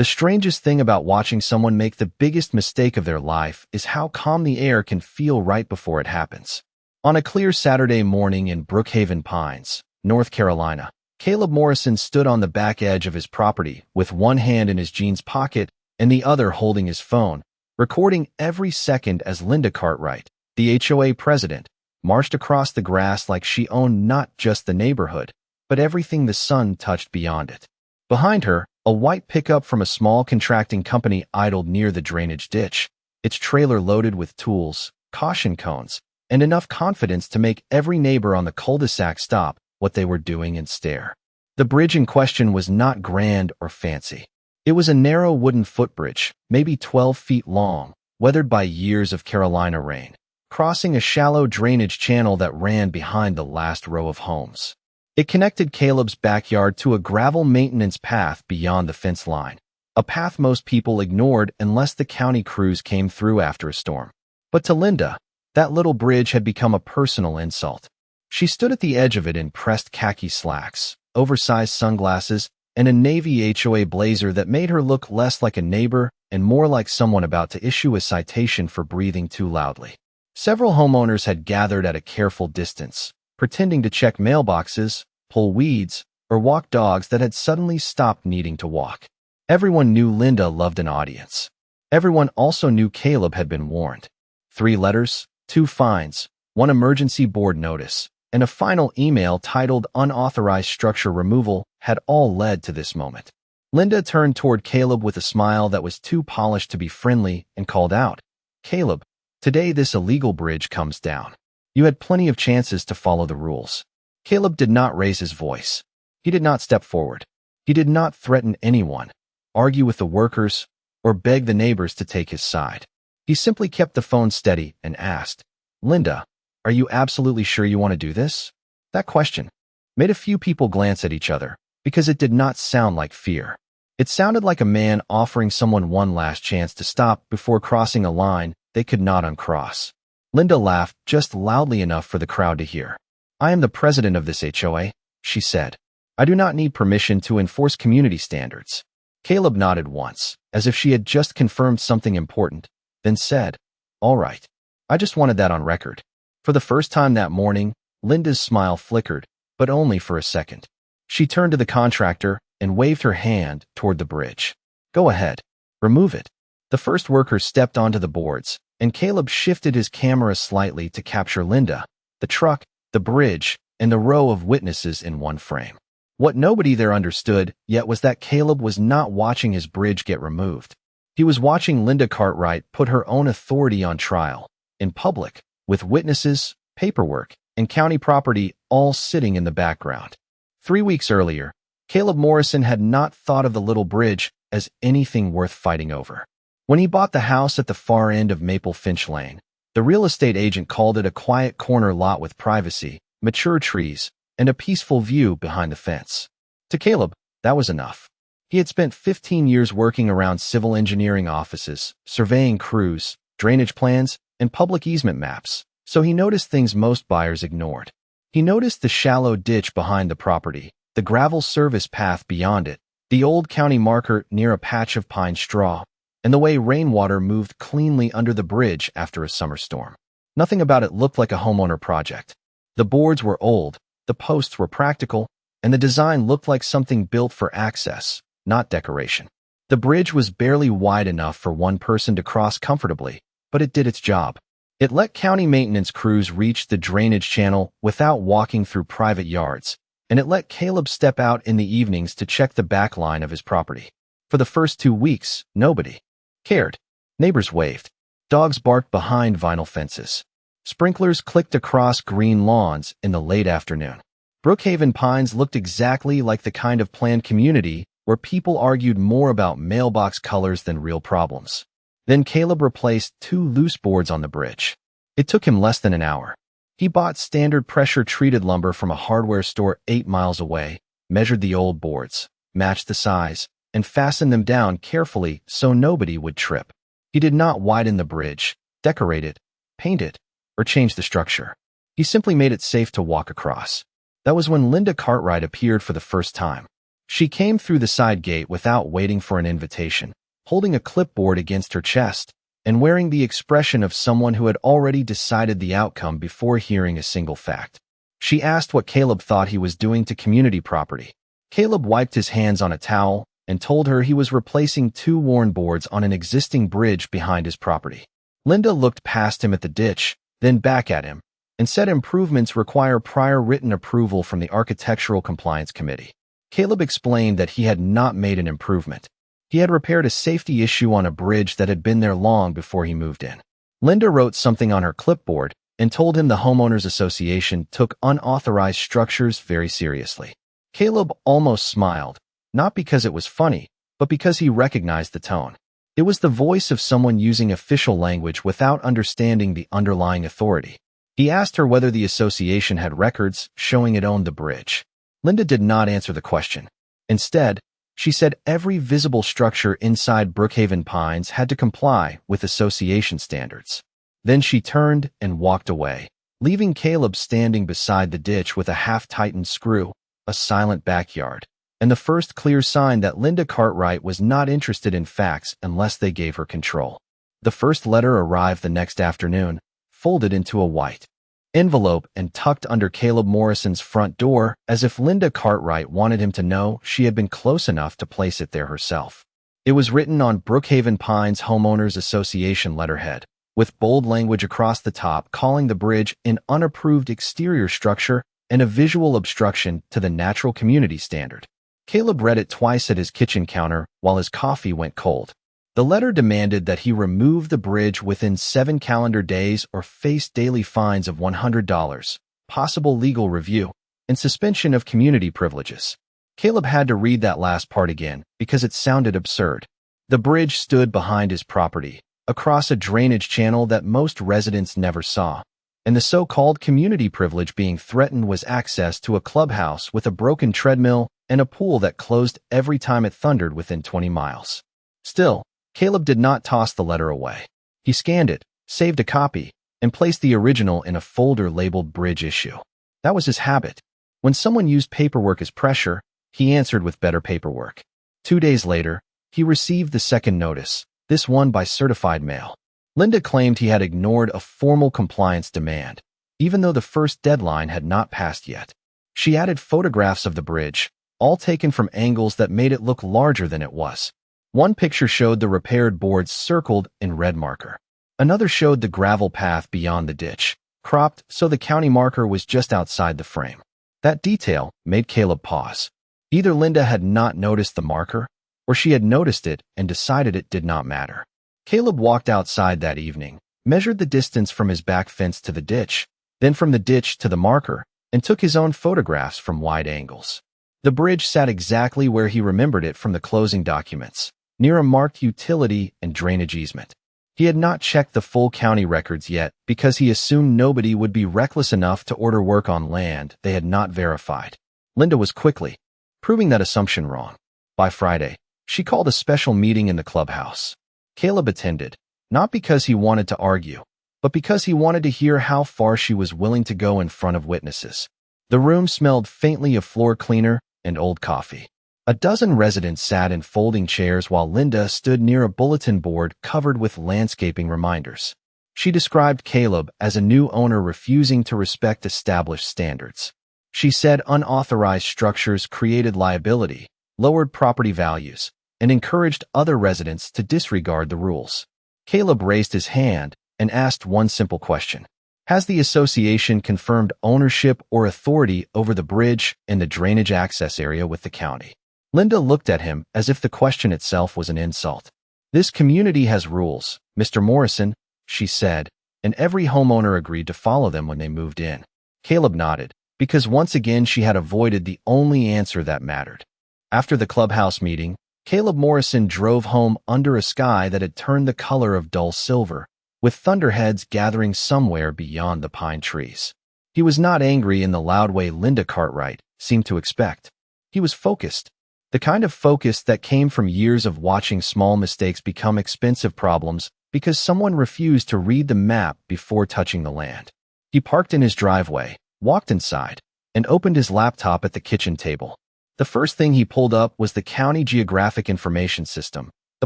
The strangest thing about watching someone make the biggest mistake of their life is how calm the air can feel right before it happens. On a clear Saturday morning in Brookhaven Pines, North Carolina, Caleb Morrison stood on the back edge of his property with one hand in his jeans pocket and the other holding his phone, recording every second as Linda Cartwright, the HOA president, marched across the grass like she owned not just the neighborhood, but everything the sun touched beyond it. Behind her, a white pickup from a small contracting company idled near the drainage ditch, its trailer loaded with tools, caution cones, and enough confidence to make every neighbor on the cul-de-sac stop what they were doing and stare. The bridge in question was not grand or fancy. It was a narrow wooden footbridge, maybe 12 feet long, weathered by years of Carolina rain, crossing a shallow drainage channel that ran behind the last row of homes. It connected Caleb's backyard to a gravel maintenance path beyond the fence line, a path most people ignored unless the county crews came through after a storm. But to Linda, that little bridge had become a personal insult. She stood at the edge of it in pressed khaki slacks, oversized sunglasses, and a navy HOA blazer that made her look less like a neighbor and more like someone about to issue a citation for breathing too loudly. Several homeowners had gathered at a careful distance, pretending to check mailboxes, pull weeds, or walk dogs that had suddenly stopped needing to walk. Everyone knew Linda loved an audience. Everyone also knew Caleb had been warned. 3 letters, 2 fines, 1 emergency board notice, and a final email titled Unauthorized Structure Removal had all led to this moment. Linda turned toward Caleb with a smile that was too polished to be friendly and called out, "Caleb, today this illegal bridge comes down. You had plenty of chances to follow the rules." Caleb did not raise his voice. He did not step forward. He did not threaten anyone, argue with the workers, or beg the neighbors to take his side. He simply kept the phone steady and asked, "Linda, are you absolutely sure you want to do this?" That question made a few people glance at each other because it did not sound like fear. It sounded like a man offering someone one last chance to stop before crossing a line they could not uncross. Linda laughed just loudly enough for the crowd to hear. "I am the president of this HOA," she said. "I do not need permission to enforce community standards." Caleb nodded once, as if she had just confirmed something important, then said, "All right. I just wanted that on record." For the first time that morning, Linda's smile flickered, but only for a second. She turned to the contractor and waved her hand toward the bridge. "Go ahead. Remove it." The first worker stepped onto the boards, and Caleb shifted his camera slightly to capture Linda, the truck, the bridge, and the row of witnesses in one frame. What nobody there understood yet was that Caleb was not watching his bridge get removed. He was watching Linda Cartwright put her own authority on trial, in public, with witnesses, paperwork, and county property all sitting in the background. 3 weeks earlier, Caleb Morrison had not thought of the little bridge as anything worth fighting over. When he bought the house at the far end of Maple Finch Lane, the real estate agent called it a quiet corner lot with privacy, mature trees, and a peaceful view behind the fence. To Caleb, that was enough. He had spent 15 years working around civil engineering offices, surveying crews, drainage plans, and public easement maps, so he noticed things most buyers ignored. He noticed the shallow ditch behind the property, the gravel service path beyond it, the old county marker near a patch of pine straw, and the way rainwater moved cleanly under the bridge after a summer storm. Nothing about it looked like a homeowner project. The boards were old, the posts were practical, and the design looked like something built for access, not decoration. The bridge was barely wide enough for one person to cross comfortably, but it did its job. It let county maintenance crews reach the drainage channel without walking through private yards, and it let Caleb step out in the evenings to check the back line of his property. For the first 2 weeks, nobody cared. Neighbors waved. Dogs barked behind vinyl fences. Sprinklers clicked across green lawns in the late afternoon. Brookhaven Pines looked exactly like the kind of planned community where people argued more about mailbox colors than real problems. Then Caleb replaced 2 loose boards on the bridge. It took him less than an hour. He bought standard pressure-treated lumber from a hardware store 8 miles away, measured the old boards, matched the size, and fastened them down carefully so nobody would trip. He did not widen the bridge, decorate it, paint it, or change the structure. He simply made it safe to walk across. That was when Linda Cartwright appeared for the first time. She came through the side gate without waiting for an invitation, holding a clipboard against her chest, and wearing the expression of someone who had already decided the outcome before hearing a single fact. She asked what Caleb thought he was doing to community property. Caleb wiped his hands on a towel and told her he was replacing 2 worn boards on an existing bridge behind his property. Linda looked past him at the ditch, then back at him, and said improvements require prior written approval from the Architectural Compliance Committee. Caleb explained that he had not made an improvement. He had repaired a safety issue on a bridge that had been there long before he moved in. Linda wrote something on her clipboard and told him the Homeowners Association took unauthorized structures very seriously. Caleb almost smiled, not because it was funny, but because he recognized the tone. It was the voice of someone using official language without understanding the underlying authority. He asked her whether the association had records showing it owned the bridge. Linda did not answer the question. Instead, she said every visible structure inside Brookhaven Pines had to comply with association standards. Then she turned and walked away, leaving Caleb standing beside the ditch with a half-tightened screw, a silent backyard, and the first clear sign that Linda Cartwright was not interested in facts unless they gave her control. The first letter arrived the next afternoon, folded into a white envelope and tucked under Caleb Morrison's front door as if Linda Cartwright wanted him to know she had been close enough to place it there herself. It was written on Brookhaven Pines Homeowners Association letterhead, with bold language across the top calling the bridge an unapproved exterior structure and a visual obstruction to the natural community standard. Caleb read it twice at his kitchen counter while his coffee went cold. The letter demanded that he remove the bridge within 7 calendar days or face daily fines of $100, possible legal review, and suspension of community privileges. Caleb had to read that last part again because it sounded absurd. The bridge stood behind his property, across a drainage channel that most residents never saw, and the so-called community privilege being threatened was access to a clubhouse with a broken treadmill and a pool that closed every time it thundered within 20 miles. Still, Caleb did not toss the letter away. He scanned it, saved a copy, and placed the original in a folder labeled Bridge Issue. That was his habit. When someone used paperwork as pressure, he answered with better paperwork. 2 days later, he received the second notice, this one by certified mail. Linda claimed he had ignored a formal compliance demand, even though the first deadline had not passed yet. She added photographs of the bridge, all taken from angles that made it look larger than it was. One picture showed the repaired boards circled in red marker. Another showed the gravel path beyond the ditch, cropped so the county marker was just outside the frame. That detail made Caleb pause. Either Linda had not noticed the marker, or she had noticed it and decided it did not matter. Caleb walked outside that evening, measured the distance from his back fence to the ditch, then from the ditch to the marker, and took his own photographs from wide angles. The bridge sat exactly where he remembered it from the closing documents, near a marked utility and drainage easement. He had not checked the full county records yet because he assumed nobody would be reckless enough to order work on land they had not verified. Linda was quickly proving that assumption wrong. By Friday, she called a special meeting in the clubhouse. Caleb attended, not because he wanted to argue, but because he wanted to hear how far she was willing to go in front of witnesses. The room smelled faintly of floor cleaner and old coffee. A dozen residents sat in folding chairs while Linda stood near a bulletin board covered with landscaping reminders. She described Caleb as a new owner refusing to respect established standards. She said unauthorized structures created liability, lowered property values, and encouraged other residents to disregard the rules. Caleb raised his hand and asked one simple question. Has the association confirmed ownership or authority over the bridge and the drainage access area with the county? Linda looked at him as if the question itself was an insult. This community has rules, Mr. Morrison, she said, and every homeowner agreed to follow them when they moved in. Caleb nodded, because once again she had avoided the only answer that mattered. After the clubhouse meeting, Caleb Morrison drove home under a sky that had turned the color of dull silver, with thunderheads gathering somewhere beyond the pine trees. He was not angry in the loud way Linda Cartwright seemed to expect. He was focused. The kind of focus that came from years of watching small mistakes become expensive problems because someone refused to read the map before touching the land. He parked in his driveway, walked inside, and opened his laptop at the kitchen table. The first thing he pulled up was the County Geographic Information System, the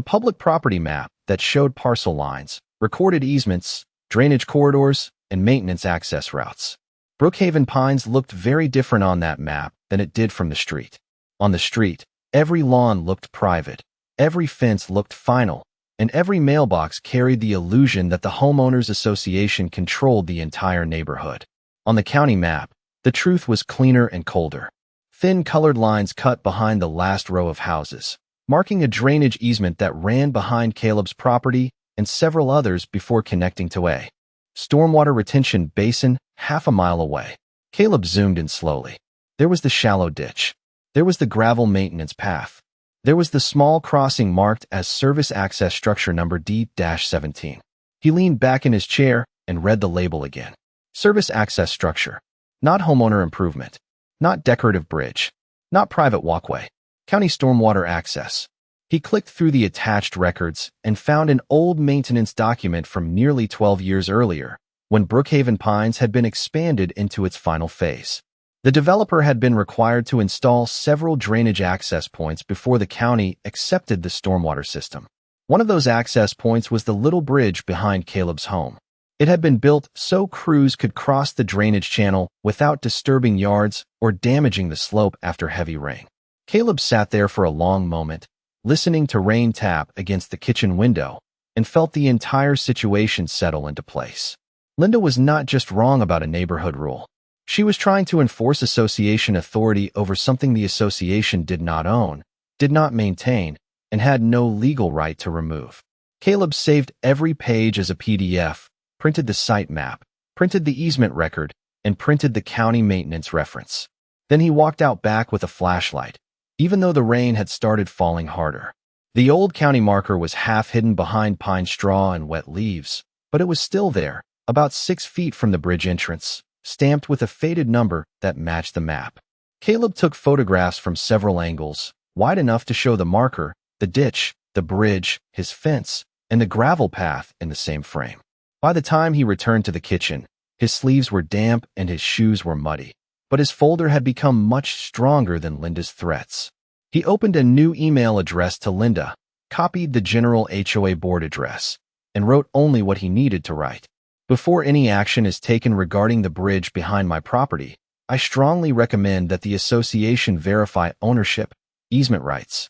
public property map that showed parcel lines, recorded easements, drainage corridors, and maintenance access routes. Brookhaven Pines looked very different on that map than it did from the street. On the street, every lawn looked private, every fence looked final, and every mailbox carried the illusion that the homeowners association controlled the entire neighborhood. On the county map, the truth was cleaner and colder. Thin colored lines cut behind the last row of houses, marking a drainage easement that ran behind Caleb's property and several others before connecting to a stormwater retention basin half a mile away. Caleb zoomed in slowly. There was the shallow ditch. There was the gravel maintenance path. There was the small crossing marked as Service Access Structure Number D-17. He leaned back in his chair and read the label again. Service Access Structure. Not homeowner improvement. Not decorative bridge. Not private walkway. County Stormwater Access. He clicked through the attached records and found an old maintenance document from nearly 12 years earlier, when Brookhaven Pines had been expanded into its final phase. The developer had been required to install several drainage access points before the county accepted the stormwater system. One of those access points was the little bridge behind Caleb's home. It had been built so crews could cross the drainage channel without disturbing yards or damaging the slope after heavy rain. Caleb sat there for a long moment, listening to rain tap against the kitchen window, and felt the entire situation settle into place. Linda was not just wrong about a neighborhood rule. She was trying to enforce association authority over something the association did not own, did not maintain, and had no legal right to remove. Caleb saved every page as a PDF, printed the site map, printed the easement record, and printed the county maintenance reference. Then he walked out back with a flashlight, even though the rain had started falling harder. The old county marker was half hidden behind pine straw and wet leaves, but it was still there, about 6 feet from the bridge entrance, stamped with a faded number that matched the map. Caleb took photographs from several angles, wide enough to show the marker, the ditch, the bridge, his fence, and the gravel path in the same frame. By the time he returned to the kitchen, his sleeves were damp and his shoes were muddy, but his folder had become much stronger than Linda's threats. He opened a new email address to Linda, copied the general HOA board address, and wrote only what he needed to write. Before any action is taken regarding the bridge behind my property, I strongly recommend that the association verify ownership, easement rights,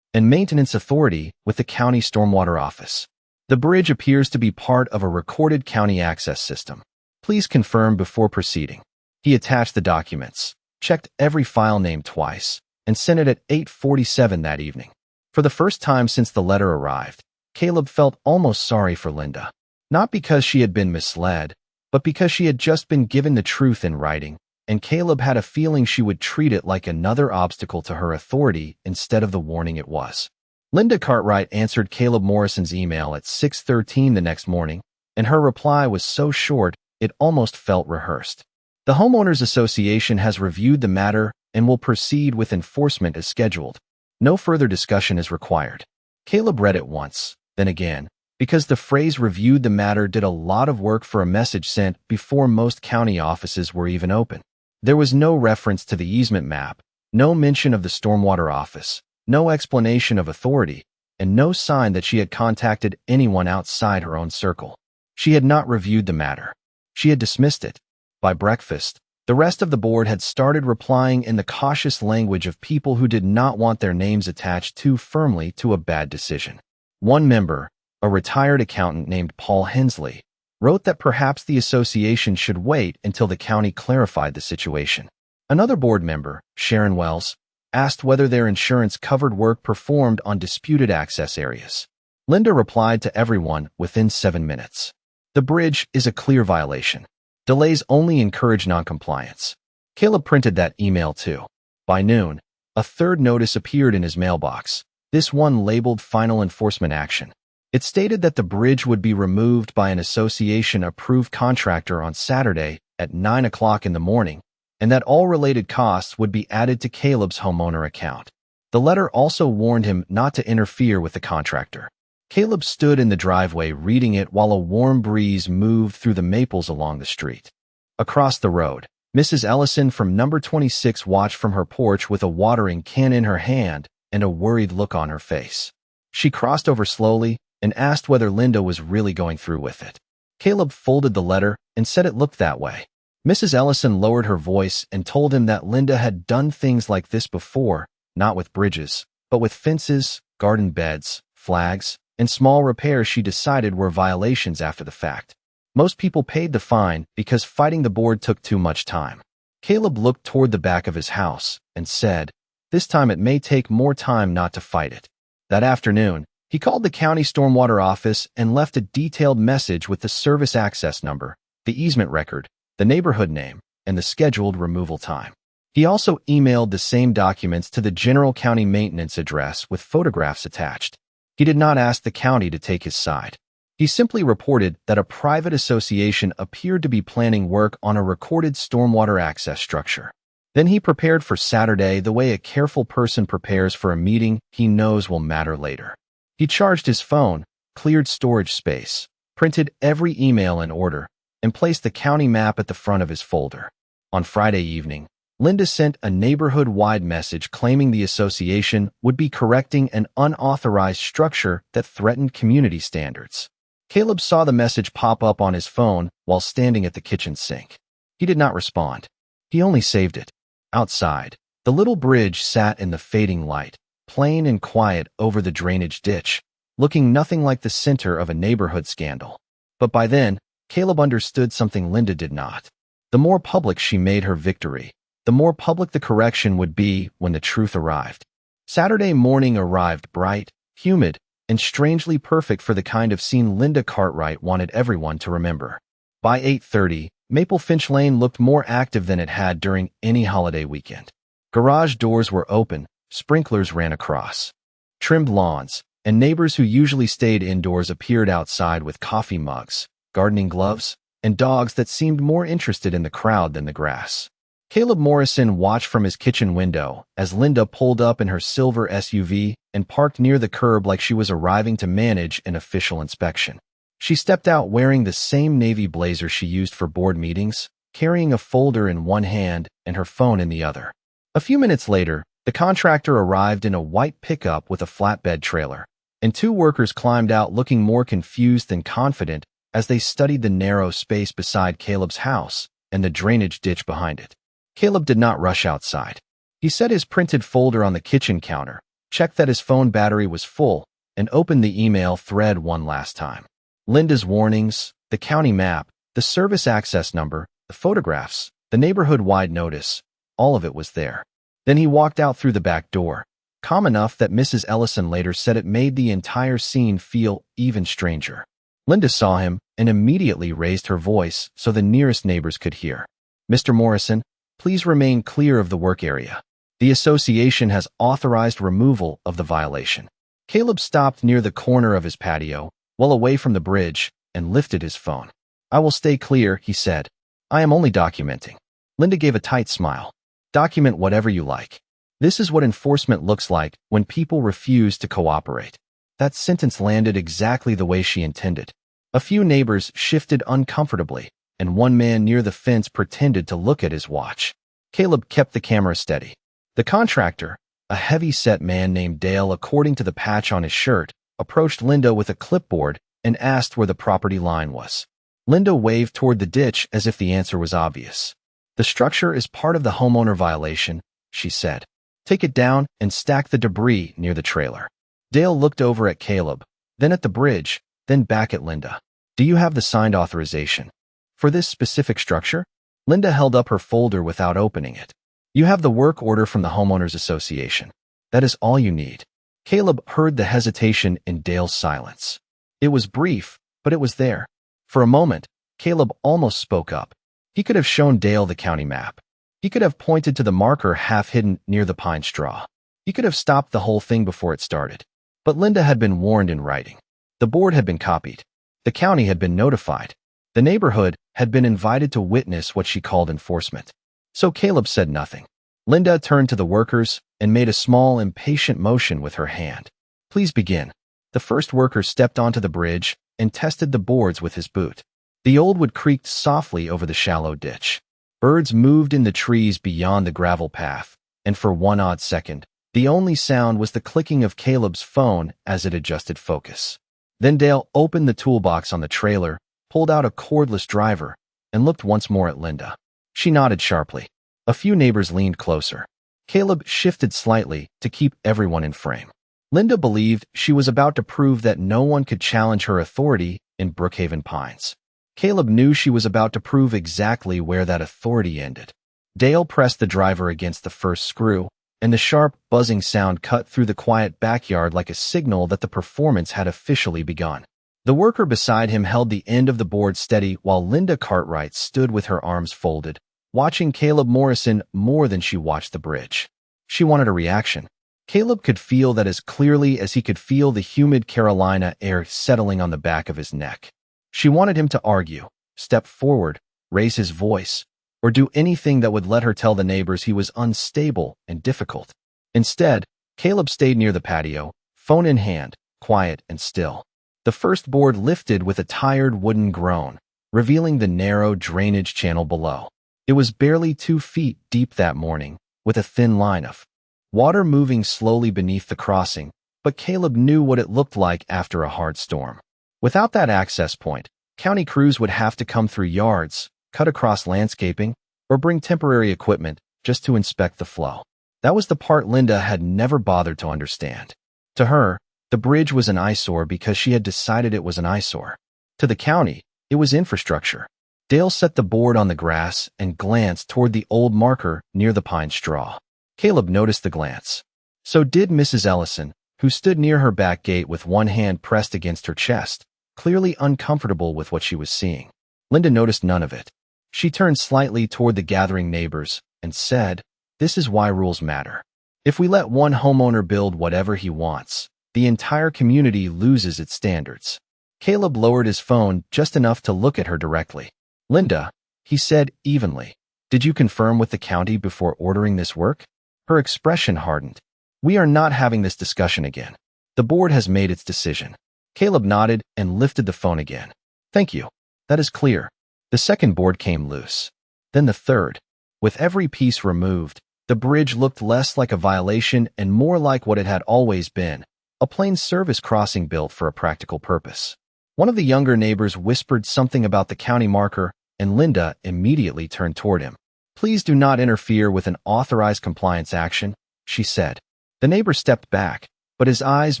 and maintenance authority with the county stormwater office. The bridge appears to be part of a recorded county access system. Please confirm before proceeding. He attached the documents, checked every file name twice, and sent it at 8:47 that evening. For the first time since the letter arrived, Caleb felt almost sorry for Linda. Not because she had been misled, but because she had just been given the truth in writing, and Caleb had a feeling she would treat it like another obstacle to her authority instead of the warning it was. Linda Cartwright answered Caleb Morrison's email at 6:13 the next morning, and her reply was so short it almost felt rehearsed. The Homeowners Association has reviewed the matter and will proceed with enforcement as scheduled. No further discussion is required. Caleb read it once, then again, because the phrase reviewed the matter did a lot of work for a message sent before most county offices were even open. There was no reference to the easement map, no mention of the stormwater office, no explanation of authority, and no sign that she had contacted anyone outside her own circle. She had not reviewed the matter. She had dismissed it. By breakfast, the rest of the board had started replying in the cautious language of people who did not want their names attached too firmly to a bad decision. One member, a retired accountant named Paul Hensley, wrote that perhaps the association should wait until the county clarified the situation. Another board member, Sharon Wells, asked whether their insurance covered work performed on disputed access areas. Linda replied to everyone within 7 minutes. The bridge is a clear violation. Delays only encourage noncompliance. Caleb printed that email too. By noon, a third notice appeared in his mailbox, this one labeled Final Enforcement Action. It stated that the bridge would be removed by an association-approved contractor on Saturday at 9 o'clock in the morning, and that all related costs would be added to Caleb's homeowner account. The letter also warned him not to interfere with the contractor. Caleb stood in the driveway reading it while a warm breeze moved through the maples along the street. Across the road, Mrs. Ellison from number 26 watched from her porch with a watering can in her hand and a worried look on her face. She crossed over slowly and asked whether Linda was really going through with it. Caleb folded the letter and said it looked that way. Mrs. Ellison lowered her voice and told him that Linda had done things like this before, not with bridges, but with fences, garden beds, flags, and small repairs she decided were violations after the fact. Most people paid the fine because fighting the board took too much time. Caleb looked toward the back of his house and said, "This time it may take more time not to fight it." That afternoon, he called the county stormwater office and left a detailed message with the service access number, the easement record, the neighborhood name, and the scheduled removal time. He also emailed the same documents to the general county maintenance address with photographs attached. He did not ask the county to take his side. He simply reported that a private association appeared to be planning work on a recorded stormwater access structure. Then he prepared for Saturday the way a careful person prepares for a meeting he knows will matter later. He charged his phone, cleared storage space, printed every email in order, and placed the county map at the front of his folder. On Friday evening, Linda sent a neighborhood-wide message claiming the association would be correcting an unauthorized structure that threatened community standards. Caleb saw the message pop up on his phone while standing at the kitchen sink. He did not respond. He only saved it. Outside, the little bridge sat in the fading light, plain and quiet over the drainage ditch, looking nothing like the center of a neighborhood scandal. But by then, Caleb understood something Linda did not. The more public she made her victory, the more public the correction would be when the truth arrived. Saturday morning arrived bright, humid, and strangely perfect for the kind of scene Linda Cartwright wanted everyone to remember. By 8:30, Maple Finch Lane looked more active than it had during any holiday weekend. Garage doors were open, sprinklers ran across. Trimmed lawns, and neighbors who usually stayed indoors appeared outside with coffee mugs, gardening gloves, and dogs that seemed more interested in the crowd than the grass. Caleb Morrison watched from his kitchen window as Linda pulled up in her silver SUV and parked near the curb like she was arriving to manage an official inspection. She stepped out wearing the same navy blazer she used for board meetings, carrying a folder in one hand and her phone in the other. A few minutes later, the contractor arrived in a white pickup with a flatbed trailer, and two workers climbed out looking more confused than confident as they studied the narrow space beside Caleb's house and the drainage ditch behind it. Caleb did not rush outside. He set his printed folder on the kitchen counter, checked that his phone battery was full, and opened the email thread one last time. Linda's warnings, the county map, the service access number, the photographs, the neighborhood-wide notice, all of it was there. Then he walked out through the back door, calm enough that Mrs. Ellison later said it made the entire scene feel even stranger. Linda saw him and immediately raised her voice so the nearest neighbors could hear. "Mr. Morrison, please remain clear of the work area. The association has authorized removal of the violation." Caleb stopped near the corner of his patio, well away from the bridge, and lifted his phone. "I will stay clear," he said. "I am only documenting." Linda gave a tight smile. "Document whatever you like. This is what enforcement looks like when people refuse to cooperate." That sentence landed exactly the way she intended. A few neighbors shifted uncomfortably, and one man near the fence pretended to look at his watch. Caleb kept the camera steady. The contractor, a heavy-set man named Dale according to the patch on his shirt, approached Linda with a clipboard and asked where the property line was. Linda waved toward the ditch as if the answer was obvious. "The structure is part of the homeowner violation," she said. "Take it down and stack the debris near the trailer." Dale looked over at Caleb, then at the bridge, then back at Linda. "Do you have the signed authorization for this specific structure?" Linda held up her folder without opening it. "You have the work order from the Homeowners Association. That is all you need." Caleb heard the hesitation in Dale's silence. It was brief, but it was there. For a moment, Caleb almost spoke up. He could have shown Dale the county map. He could have pointed to the marker half hidden near the pine straw. He could have stopped the whole thing before it started. But Linda had been warned in writing. The board had been copied. The county had been notified. The neighborhood had been invited to witness what she called enforcement. So Caleb said nothing. Linda turned to the workers and made a small, impatient motion with her hand. "Please begin." The first worker stepped onto the bridge and tested the boards with his boot. The old wood creaked softly over the shallow ditch. Birds moved in the trees beyond the gravel path, and for one odd second, the only sound was the clicking of Caleb's phone as it adjusted focus. Then Dale opened the toolbox on the trailer, pulled out a cordless driver, and looked once more at Linda. She nodded sharply. A few neighbors leaned closer. Caleb shifted slightly to keep everyone in frame. Linda believed she was about to prove that no one could challenge her authority in Brookhaven Pines. Caleb knew she was about to prove exactly where that authority ended. Dale pressed the driver against the first screw, and the sharp, buzzing sound cut through the quiet backyard like a signal that the performance had officially begun. The worker beside him held the end of the board steady while Linda Cartwright stood with her arms folded, watching Caleb Morrison more than she watched the bridge. She wanted a reaction. Caleb could feel that as clearly as he could feel the humid Carolina air settling on the back of his neck. She wanted him to argue, step forward, raise his voice, or do anything that would let her tell the neighbors he was unstable and difficult. Instead, Caleb stayed near the patio, phone in hand, quiet and still. The first board lifted with a tired wooden groan, revealing the narrow drainage channel below. It was barely 2 feet deep that morning, with a thin line of water moving slowly beneath the crossing, but Caleb knew what it looked like after a hard storm. Without that access point, county crews would have to come through yards, cut across landscaping, or bring temporary equipment just to inspect the flow. That was the part Linda had never bothered to understand. To her, the bridge was an eyesore because she had decided it was an eyesore. To the county, it was infrastructure. Dale set the board on the grass and glanced toward the old marker near the pine straw. Caleb noticed the glance. So did Mrs. Ellison, who stood near her back gate with one hand pressed against her chest, clearly uncomfortable with what she was seeing. Linda noticed none of it. She turned slightly toward the gathering neighbors and said, "This is why rules matter. If we let one homeowner build whatever he wants, the entire community loses its standards." Caleb lowered his phone just enough to look at her directly. "Linda," he said evenly, "did you confirm with the county before ordering this work?" Her expression hardened. "We are not having this discussion again. The board has made its decision." Caleb nodded and lifted the phone again. "Thank you. That is clear." The second board came loose. Then the third. With every piece removed, the bridge looked less like a violation and more like what it had always been, a plain service crossing built for a practical purpose. One of the younger neighbors whispered something about the county marker, and Linda immediately turned toward him. "Please do not interfere with an authorized compliance action," she said. The neighbor stepped back, but his eyes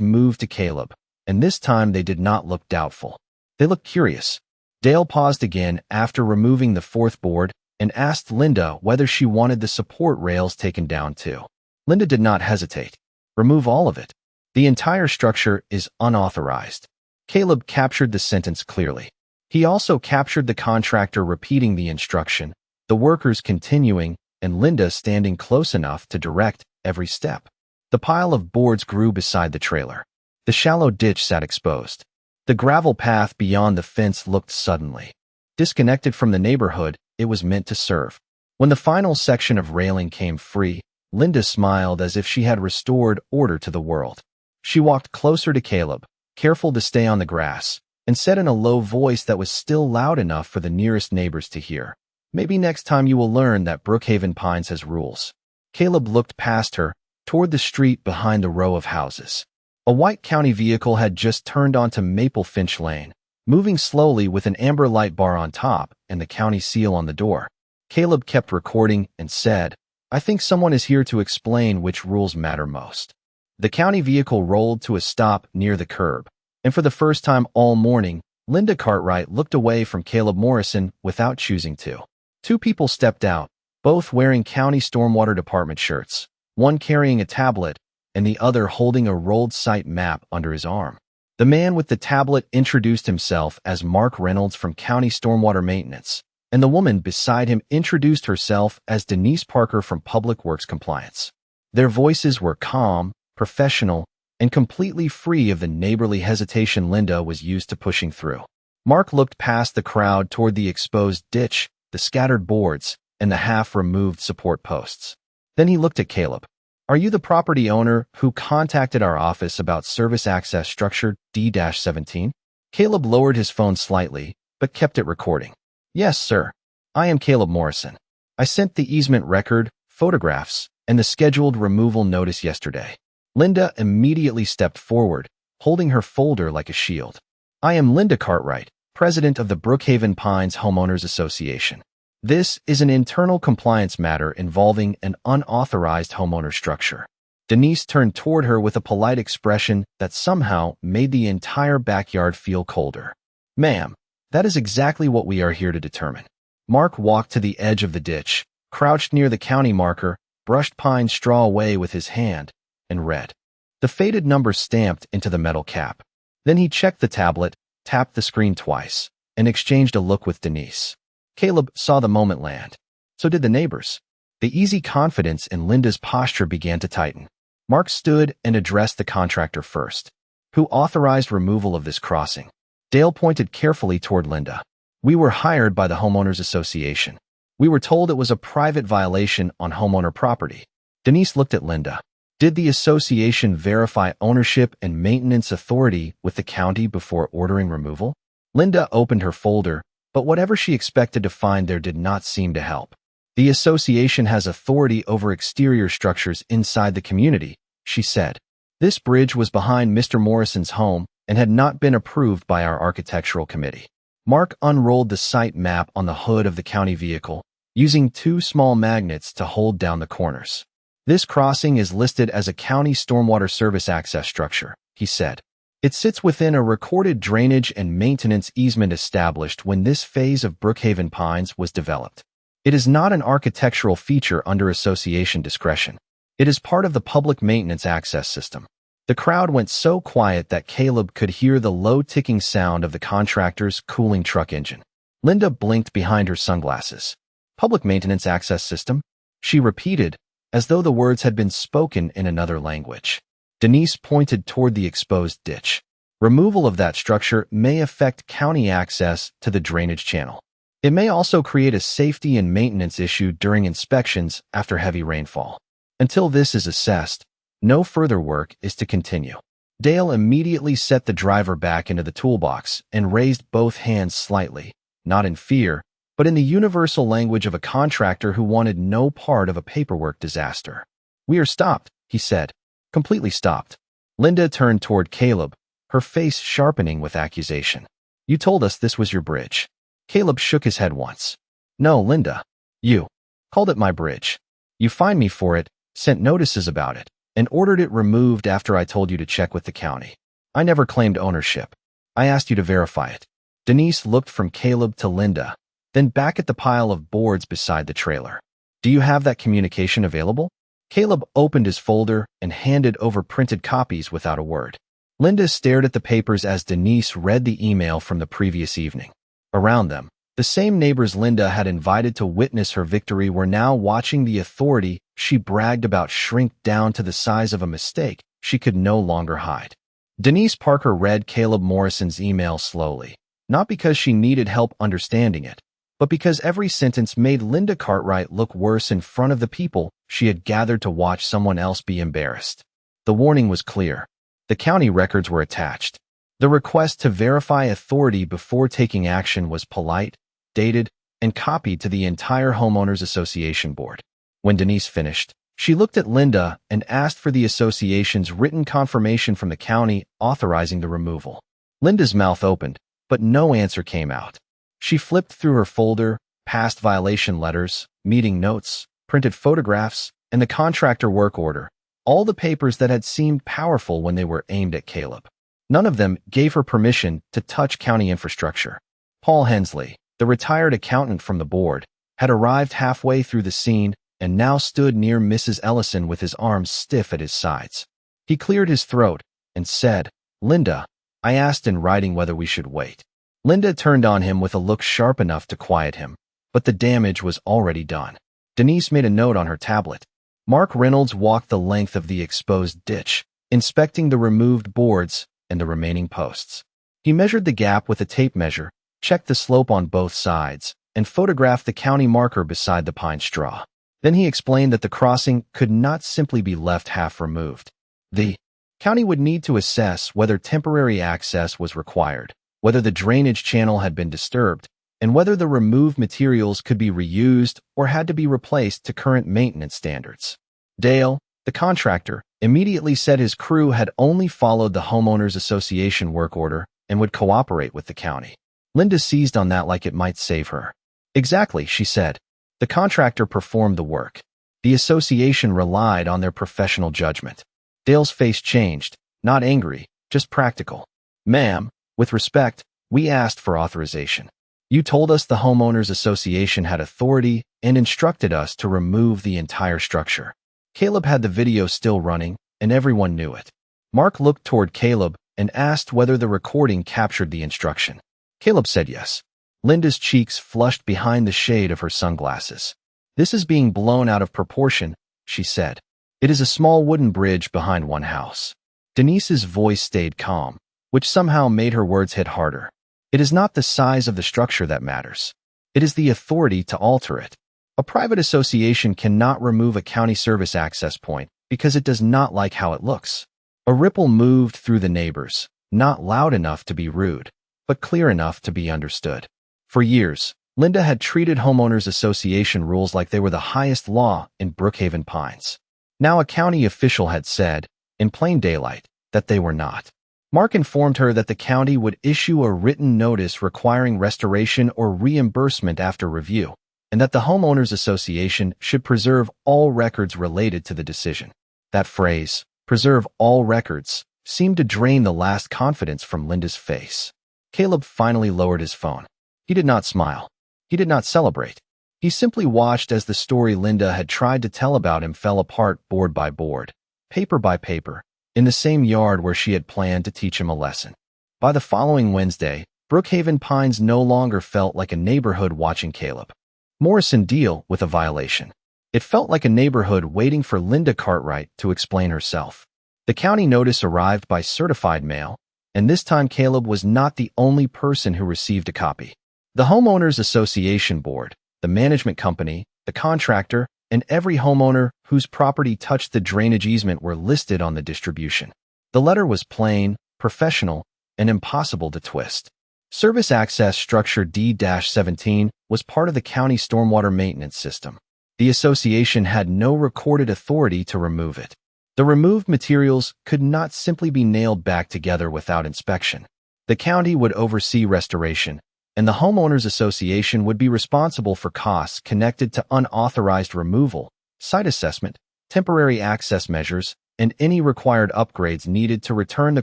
moved to Caleb, and this time they did not look doubtful. They looked curious. Dale paused again after removing the fourth board and asked Linda whether she wanted the support rails taken down too. Linda did not hesitate. "Remove all of it. The entire structure is unauthorized." Caleb captured the sentence clearly. He also captured the contractor repeating the instruction, the workers continuing, and Linda standing close enough to direct every step. The pile of boards grew beside the trailer. The shallow ditch sat exposed. The gravel path beyond the fence looked suddenly disconnected from the neighborhood it was meant to serve. When the final section of railing came free, Linda smiled as if she had restored order to the world. She walked closer to Caleb, careful to stay on the grass, and said in a low voice that was still loud enough for the nearest neighbors to hear, "Maybe next time you will learn that Brookhaven Pines has rules." Caleb looked past her, toward the street behind the row of houses. A white county vehicle had just turned onto Maple Finch Lane, moving slowly with an amber light bar on top and the county seal on the door. Caleb kept recording and said, "I think someone is here to explain which rules matter most." The county vehicle rolled to a stop near the curb, and for the first time all morning, Linda Cartwright looked away from Caleb Morrison without choosing to. Two people stepped out, both wearing county stormwater department shirts, one carrying a tablet and the other holding a rolled site map under his arm. The man with the tablet introduced himself as Mark Reynolds from County Stormwater Maintenance, and the woman beside him introduced herself as Denise Parker from Public Works Compliance. Their voices were calm, professional, and completely free of the neighborly hesitation Linda was used to pushing through. Mark looked past the crowd toward the exposed ditch, the scattered boards, and the half-removed support posts. Then he looked at Caleb. "Are you the property owner who contacted our office about service access structure D-17? Caleb lowered his phone slightly, but kept it recording. "Yes, sir. I am Caleb Morrison. I sent the easement record, photographs, and the scheduled removal notice yesterday. Linda immediately stepped forward, holding her folder like a shield. I am Linda Cartwright, president of the Brookhaven Pines Homeowners Association. This is an internal compliance matter involving an unauthorized homeowner structure. Denise turned toward her with a polite expression that somehow made the entire backyard feel colder. Ma'am, that is exactly what we are here to determine. Mark walked to the edge of the ditch, crouched near the county marker, brushed pine straw away with his hand, and read. The faded number stamped into the metal cap. Then he checked the tablet, tapped the screen twice, and exchanged a look with Denise. Caleb saw the moment land. So did the neighbors. The easy confidence in Linda's posture began to tighten. Mark stood and addressed the contractor first. Who authorized removal of this crossing? Dale pointed carefully toward Linda. We were hired by the Homeowners Association. We were told it was a private violation on homeowner property. Denise looked at Linda. Did the association verify ownership and maintenance authority with the county before ordering removal? Linda opened her folder, but whatever she expected to find there did not seem to help. The association has authority over exterior structures inside the community, she said. This bridge was behind Mr. Morrison's home and had not been approved by our architectural committee. Mark unrolled the site map on the hood of the county vehicle, using two small magnets to hold down the corners. This crossing is listed as a county stormwater service access structure, he said. It sits within a recorded drainage and maintenance easement established when this phase of Brookhaven Pines was developed. It is not an architectural feature under association discretion. It is part of the public maintenance access system. The crowd went so quiet that Caleb could hear the low ticking sound of the contractor's cooling truck engine. Linda blinked behind her sunglasses. Public maintenance access system? She repeated, as though the words had been spoken in another language. Denise pointed toward the exposed ditch. Removal of that structure may affect county access to the drainage channel. It may also create a safety and maintenance issue during inspections after heavy rainfall. Until this is assessed, no further work is to continue. Dale immediately set the driver back into the toolbox and raised both hands slightly, not in fear, but in the universal language of a contractor who wanted no part of a paperwork disaster. We are stopped, he said. Completely stopped. Linda turned toward Caleb, her face sharpening with accusation. You told us this was your bridge. Caleb shook his head once. No, Linda. You called it my bridge. You fined me for it, sent notices about it, and ordered it removed after I told you to check with the county. I never claimed ownership. I asked you to verify it. Denise looked from Caleb to Linda, then back at the pile of boards beside the trailer. Do you have that communication available? Caleb opened his folder and handed over printed copies without a word. Linda stared at the papers as Denise read the email from the previous evening. Around them, the same neighbors Linda had invited to witness her victory were now watching the authority she bragged about shrink down to the size of a mistake she could no longer hide. Denise Parker read Caleb Morrison's email slowly, not because she needed help understanding it, but because every sentence made Linda Cartwright look worse in front of the people she had gathered to watch someone else be embarrassed. The warning was clear. The county records were attached. The request to verify authority before taking action was polite, dated, and copied to the entire Homeowners Association board. When Denise finished, she looked at Linda and asked for the association's written confirmation from the county authorizing the removal. Linda's mouth opened, but no answer came out. She flipped through her folder, past violation letters, meeting notes, printed photographs, and the contractor work order, all the papers that had seemed powerful when they were aimed at Caleb. None of them gave her permission to touch county infrastructure. Paul Hensley, the retired accountant from the board, had arrived halfway through the scene and now stood near Mrs. Ellison with his arms stiff at his sides. He cleared his throat and said, Linda, I asked in writing whether we should wait. Linda turned on him with a look sharp enough to quiet him, but the damage was already done. Denise made a note on her tablet. Mark Reynolds walked the length of the exposed ditch, inspecting the removed boards and the remaining posts. He measured the gap with a tape measure, checked the slope on both sides, and photographed the county marker beside the pine straw. Then he explained that the crossing could not simply be left half removed. The county would need to assess whether temporary access was required, whether the drainage channel had been disturbed, and whether the removed materials could be reused or had to be replaced to current maintenance standards. Dale, the contractor, immediately said his crew had only followed the homeowners association work order and would cooperate with the county. Linda seized on that like it might save her. Exactly, she said. The contractor performed the work. The association relied on their professional judgment. Dale's face changed, not angry, just practical. Ma'am, with respect, we asked for authorization. You told us the homeowners association had authority and instructed us to remove the entire structure. Caleb had the video still running, and everyone knew it. Mark looked toward Caleb and asked whether the recording captured the instruction. Caleb said yes. Linda's cheeks flushed behind the shade of her sunglasses. This is being blown out of proportion, she said. It is a small wooden bridge behind one house. Denise's voice stayed calm, which somehow made her words hit harder. It is not the size of the structure that matters. It is the authority to alter it. A private association cannot remove a county service access point because it does not like how it looks. A ripple moved through the neighbors, not loud enough to be rude, but clear enough to be understood. For years, Linda had treated homeowners association rules like they were the highest law in Brookhaven Pines. Now a county official had said, in plain daylight, that they were not. Mark informed her that the county would issue a written notice requiring restoration or reimbursement after review, and that the homeowners association should preserve all records related to the decision. That phrase, preserve all records, seemed to drain the last confidence from Linda's face. Caleb finally lowered his phone. He did not smile. He did not celebrate. He simply watched as the story Linda had tried to tell about him fell apart board by board, paper by paper, in the same yard where she had planned to teach him a lesson. By the following Wednesday, Brookhaven Pines no longer felt like a neighborhood watching Caleb Morrison deal with a violation. It felt like a neighborhood waiting for Linda Cartwright to explain herself. The county notice arrived by certified mail, and this time Caleb was not the only person who received a copy. The Homeowners Association Board, the management company, the contractor, and every homeowner whose property touched the drainage easement were listed on the distribution. The letter was plain, professional, and impossible to twist. Service Access Structure D-17 was part of the county stormwater maintenance system. The association had no recorded authority to remove it. The removed materials could not simply be nailed back together without inspection. The county would oversee restoration, and the Homeowners Association would be responsible for costs connected to unauthorized removal, site assessment, temporary access measures, and any required upgrades needed to return the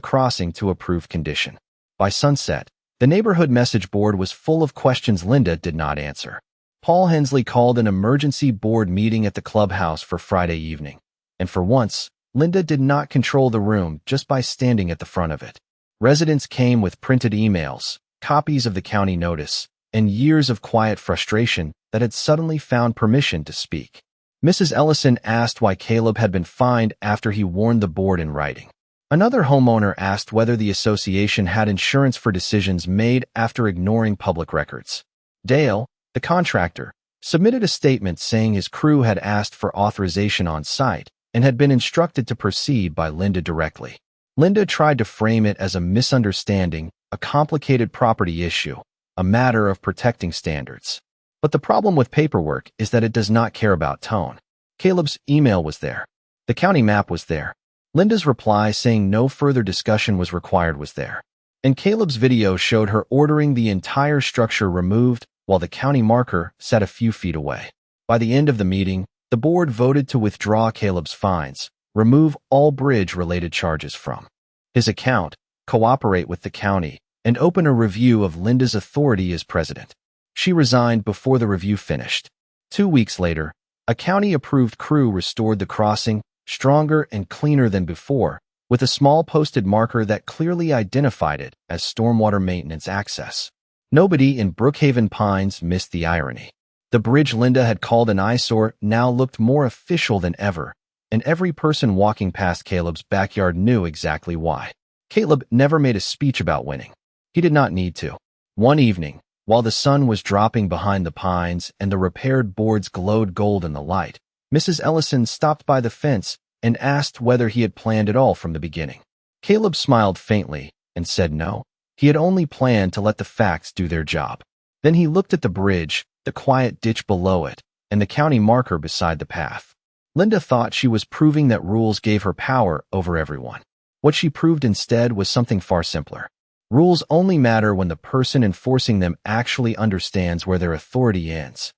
crossing to approved condition. By sunset, the neighborhood message board was full of questions Linda did not answer. Paul Hensley called an emergency board meeting at the clubhouse for Friday evening, and for once, Linda did not control the room just by standing at the front of it. Residents came with printed emails, copies of the county notice, and years of quiet frustration that had suddenly found permission to speak. Mrs. Ellison asked why Caleb had been fined after he warned the board in writing. Another homeowner asked whether the association had insurance for decisions made after ignoring public records. Dale, the contractor, submitted a statement saying his crew had asked for authorization on site and had been instructed to proceed by Linda directly. Linda tried to frame it as a misunderstanding, a complicated property issue, a matter of protecting standards. But the problem with paperwork is that it does not care about tone. Caleb's email was there. The county map was there. Linda's reply saying no further discussion was required was there. And Caleb's video showed her ordering the entire structure removed while the county marker sat a few feet away. By the end of the meeting, the board voted to withdraw Caleb's fines, remove all bridge-related charges from his account, cooperate with the county, and open a review of Linda's authority as president. She resigned before the review finished. 2 weeks later, a county-approved crew restored the crossing, stronger and cleaner than before, with a small posted marker that clearly identified it as stormwater maintenance access. Nobody in Brookhaven Pines missed the irony. The bridge Linda had called an eyesore now looked more official than ever, and every person walking past Caleb's backyard knew exactly why. Caleb never made a speech about winning. He did not need to. One evening, while the sun was dropping behind the pines and the repaired boards glowed gold in the light, Mrs. Ellison stopped by the fence and asked whether he had planned it all from the beginning. Caleb smiled faintly and said no. He had only planned to let the facts do their job. Then he looked at the bridge, the quiet ditch below it, and the county marker beside the path. Linda thought she was proving that rules gave her power over everyone. What she proved instead was something far simpler. Rules only matter when the person enforcing them actually understands where their authority ends.